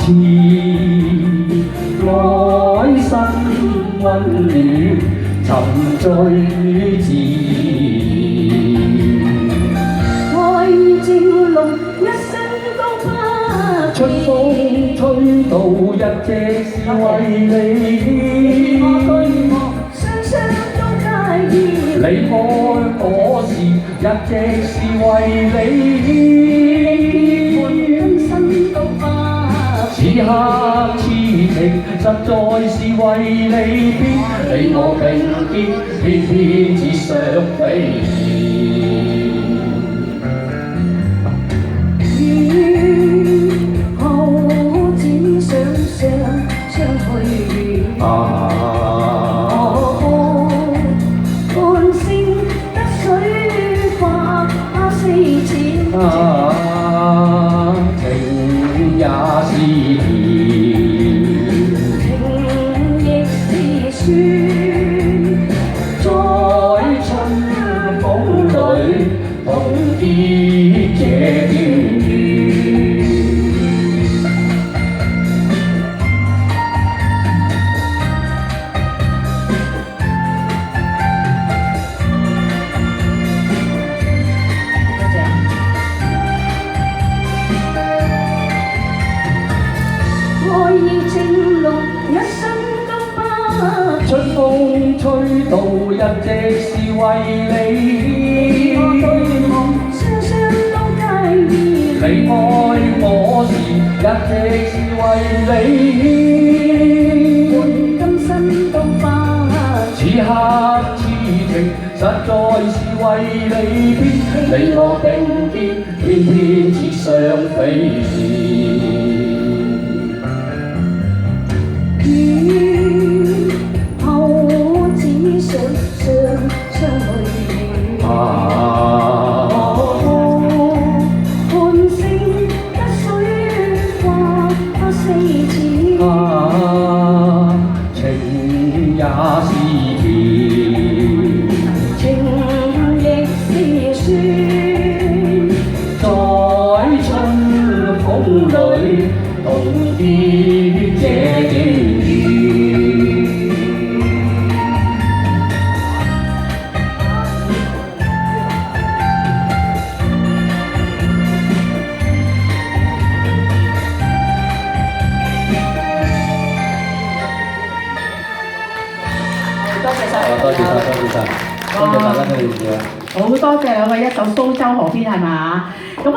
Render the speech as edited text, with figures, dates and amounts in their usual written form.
似來生溫暖，沉醉自愛意正濃，一生都不出風吹到一直是為你，雙雙都介意，離開我時一直是為你，今生都不此刻此情實在是為你偏，你我並肩偏偏只想飛。情也是甜，情亦是酸，在春風裏共結這段緣。愛意正濃，一生都不春風吹到一直是為你，雙雙都介意，離開我時一直是為你，今生都不此刻此情實在是為你偏，你我並肩偏偏只想飛。後只想相去，寒星得水花四濺，情也是甜，情亦是酸，在春風裏共結這段緣。多謝晒，多謝大家嘅支持啊！好多謝兩位一首蘇州河邊係嘛？咁